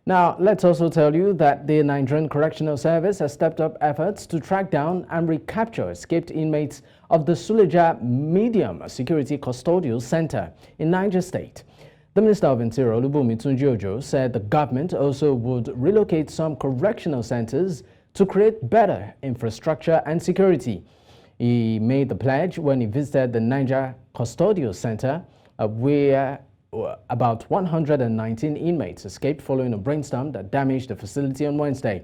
Now, let's also tell you that the Nigerian Correctional Service has stepped up efforts to track down and recapture escaped inmates of the Suleja Medium Security Custodial Center in Niger State. The Minister of Interior, Olubunmi Tunji-Ojo, said the government also would relocate some correctional centers to create better infrastructure and security. He made the pledge when he visited the Niger Custodial Center, where about 119 inmates escaped following a brainstorm that damaged the facility on Wednesday.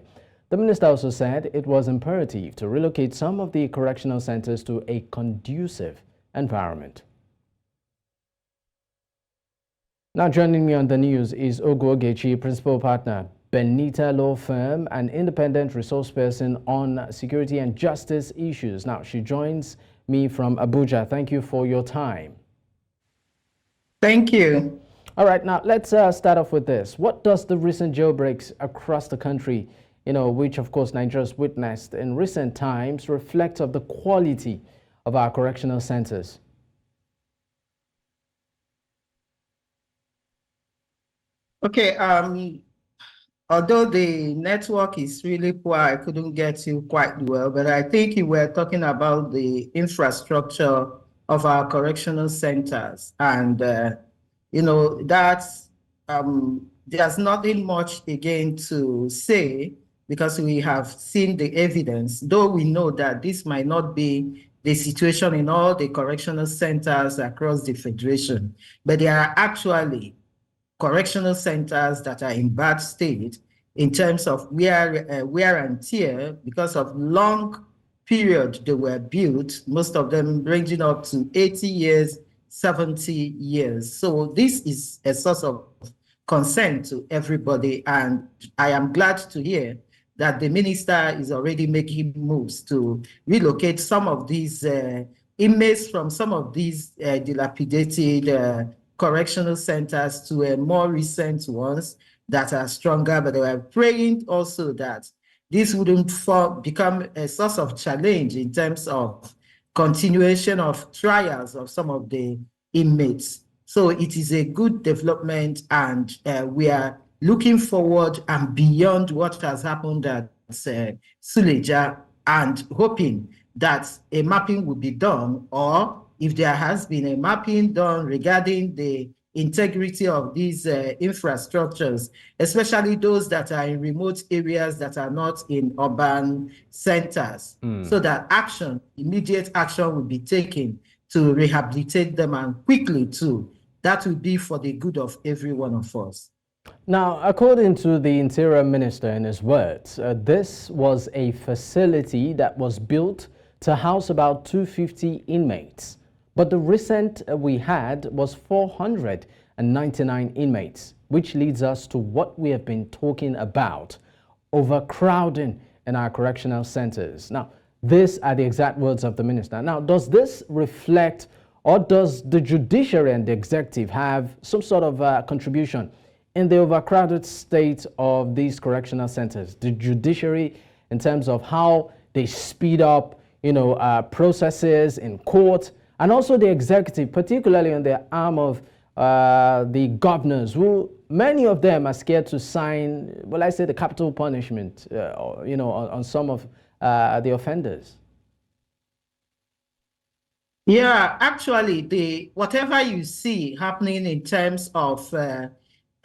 The minister also said it was imperative to relocate some of the correctional centers to a conducive environment. Now joining me on the news is Ogu Ogechi, principal partner, Benita Law Firm, an independent resource person on security and justice issues. Now she joins me from Abuja. Thank you for your time. Thank you. All right, now let's start off with this. What does the recent jailbreaks across the country, which of course Nigeria's witnessed in recent times, reflect of the quality of our correctional centers? Okay, although the network is really poor, I couldn't get you quite well, but I think you were talking about the infrastructure of our correctional centers. And, that's, there's nothing much again to say because we have seen the evidence, though we know that this might not be the situation in all the correctional centers across the Federation, but there are actually correctional centers that are in bad state in terms of wear and tear because of long period they were built, most of them ranging up to 80 years, 70 years. So this is a source of concern to everybody, and I am glad to hear that the minister is already making moves to relocate some of these inmates from some of these dilapidated correctional centers to a more recent ones that are stronger, but we are praying also that this wouldn't become a source of challenge in terms of continuation of trials of some of the inmates. So it is a good development, and we are looking forward and beyond what has happened at Suleja, and hoping that a mapping will be done, or if there has been a mapping done regarding the integrity of these infrastructures, especially those that are in remote areas that are not in urban centers, so that immediate action will be taken to rehabilitate them, and quickly too. That will be for the good of every one of us. Now, according to the Interior Minister in his words, this was a facility that was built to house about 250 inmates. But the recent we had was 499 inmates, which leads us to what we have been talking about, overcrowding in our correctional centers. Now, these are the exact words of the minister. Now, does this reflect, or does the judiciary and the executive have some sort of contribution in the overcrowded state of these correctional centers? The judiciary, in terms of how they speed up, processes in court, and also the executive, particularly on the arm of the governors, who many of them are scared to sign, well, I say the capital punishment, on some of the offenders. Yeah, actually, whatever you see happening in terms of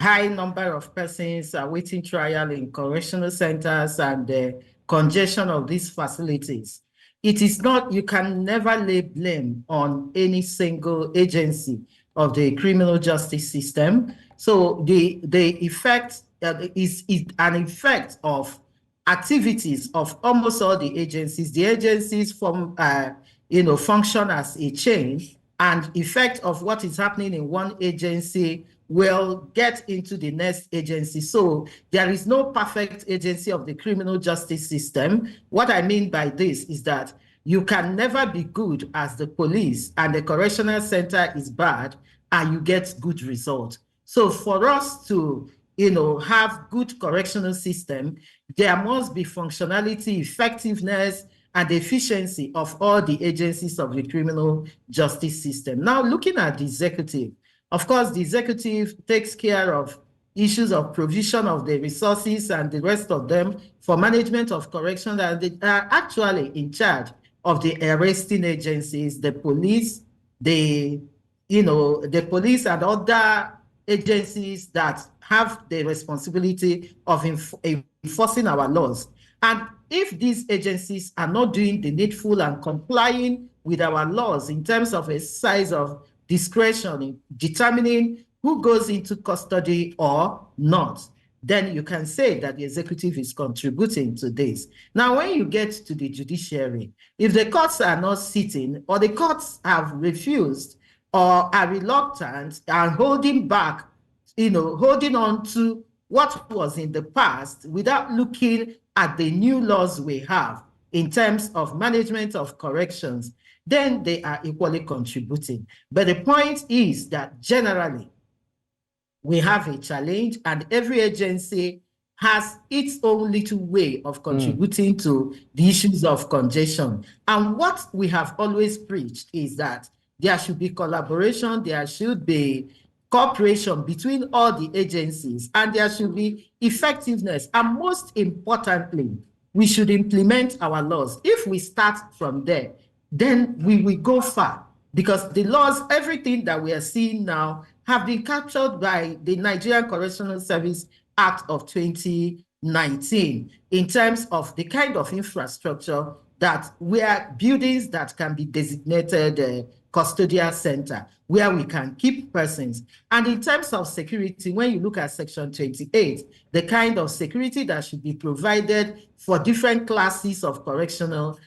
high number of persons awaiting trial in correctional centers and the congestion of these facilities, it is not, you can never lay blame on any single agency of the criminal justice system. So the effect is an effect of activities of almost all the agencies. The agencies function as a chain, and effect of what is happening in one agency will get into the next agency. So there is no perfect agency of the criminal justice system. What I mean by this is that you can never be good as the police and the correctional center is bad and you get good results. So for us to have good correctional system, there must be functionality, effectiveness, and efficiency of all the agencies of the criminal justice system. Now, looking at the executive, of course, the executive takes care of issues of provision of the resources and the rest of them for management of correction, and they are actually in charge of the arresting agencies, the police, the police and other agencies that have the responsibility of enforcing our laws. And if these agencies are not doing the needful and complying with our laws in terms of a size of discretion in determining who goes into custody or not, then you can say that the executive is contributing to this. Now, when you get to the judiciary, if the courts are not sitting or the courts have refused or are reluctant and holding back, holding on to what was in the past without looking at the new laws we have in terms of management of corrections, then they are equally contributing. But the point is that generally, we have a challenge, and every agency has its own little way of contributing to the issues of congestion. And what we have always preached is that there should be collaboration, there should be cooperation between all the agencies, and there should be effectiveness. And most importantly, we should implement our laws. If we start from there, then we will go far, because the laws, everything that we are seeing now, have been captured by the Nigerian Correctional Service Act of 2019 in terms of the kind of infrastructure that where buildings that can be designated custodial center, where we can keep persons. And in terms of security, when you look at Section 28, the kind of security that should be provided for different classes of correctional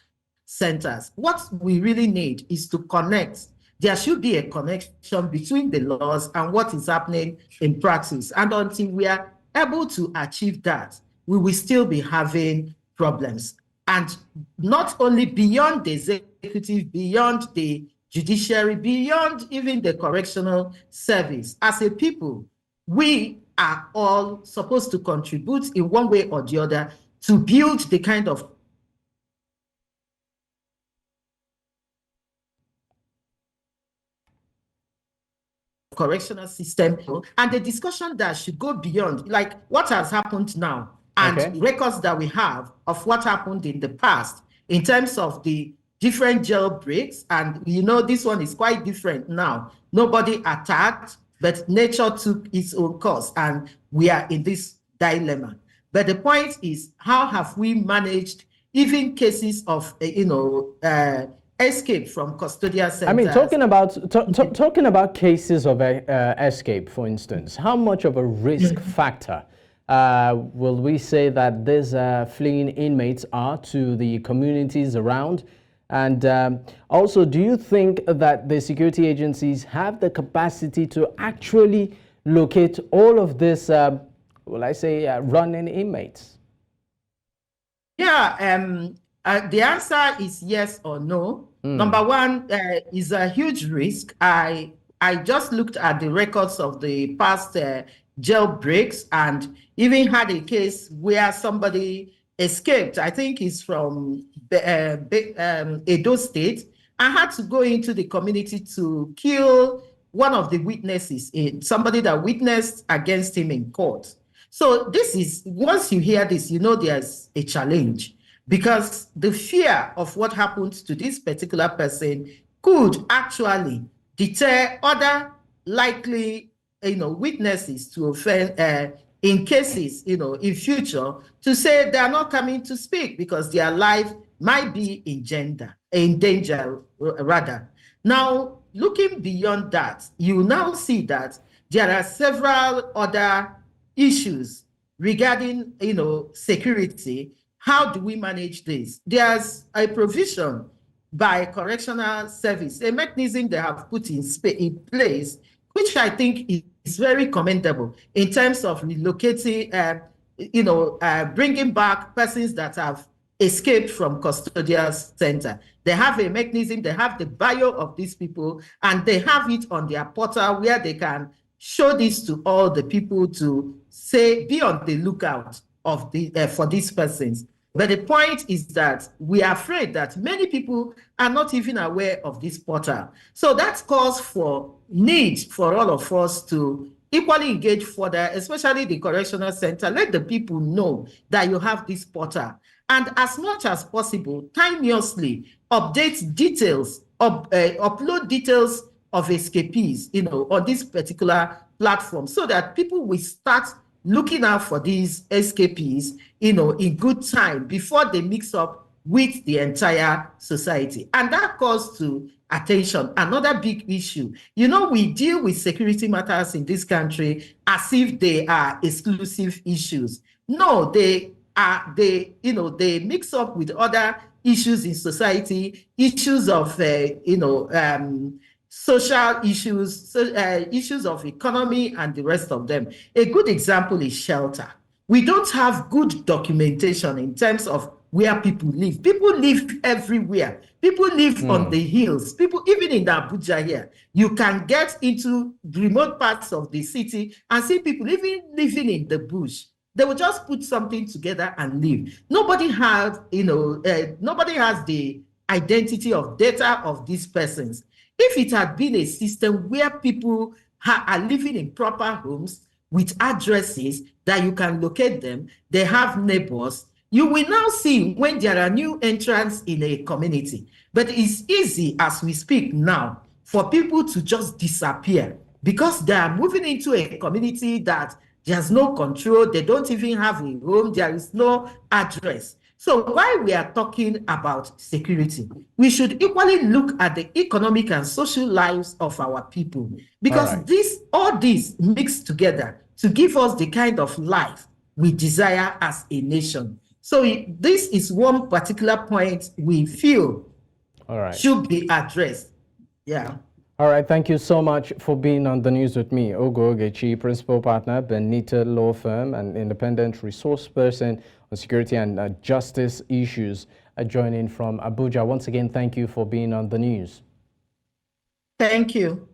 centers, what we really need is to connect. There should be a connection between the laws and what is happening in practice. And until we are able to achieve that, we will still be having problems. And not only beyond the executive, beyond the judiciary, beyond even the correctional service. As a people, we are all supposed to contribute in one way or the other to build the kind of correctional system, and the discussion that should go beyond, like what has happened now, and records that we have of what happened in the past in terms of the different jailbreaks. And this one is quite different now. Nobody attacked, but nature took its own course, and we are in this dilemma. But the point is, how have we managed even cases of escape from custodial centers? I mean, talking about cases of escape, for instance, how much of a risk factor will we say that these fleeing inmates are to the communities around? And also, do you think that the security agencies have the capacity to actually locate all of this, running inmates? Yeah, the answer is yes or no. Number one is a huge risk. I just looked at the records of the past jailbreaks, and even had a case where somebody escaped. I think it's from Edo State. I had to go into the community to kill one of the witnesses, somebody that witnessed against him in court. So this is, once you hear this, there's a challenge, because the fear of what happened to this particular person could actually deter other likely, witnesses to offend in cases, in future, to say they are not coming to speak because their life might be in danger rather. Now, looking beyond that, you now see that there are several other issues regarding, security. How do we manage this? There's a provision by correctional service, a mechanism they have put in place, which I think is very commendable in terms of relocating, bringing back persons that have escaped from custodial center. They have a mechanism, they have the bio of these people, and they have it on their portal where they can show this to all the people to say, be on the lookout of for these persons. But the point is that we are afraid that many people are not even aware of this portal. So that calls for need for all of us to equally engage further, especially the correctional center. Let the people know that you have this portal. And as much as possible, timeously update details, upload details of escapees, on this particular platform, so that people will start looking out for these escapees, in good time before they mix up with the entire society. And that calls to attention. Another big issue, we deal with security matters in this country as if they are exclusive issues. No, they mix up with other issues in society, issues of, social issues, issues of economy, and the rest of them. A good example is shelter. We don't have good documentation in terms of where people live. People live everywhere. People live on the hills. People, even in the Abuja here, you can get into remote parts of the city and see people even living in the bush. They will just put something together and live. Nobody has, nobody has the identity of data of these persons. If it had been a system where people are living in proper homes with addresses that you can locate them, they have neighbors, you will now see when there are new entrants in a community. But it's easy as we speak now for people to just disappear because they are moving into a community that there's no control, they don't even have a home, there is no address. So while we are talking about security, we should equally look at the economic and social lives of our people, because all this mixed together to give us the kind of life we desire as a nation. So this is one particular point we feel should be addressed. Yeah. All right, thank you so much for being on the news with me. Ogu Ogechi, principal partner, Benita Law Firm, and independent resource person on security and justice issues, joining from Abuja. Once again, thank you for being on the news. Thank you.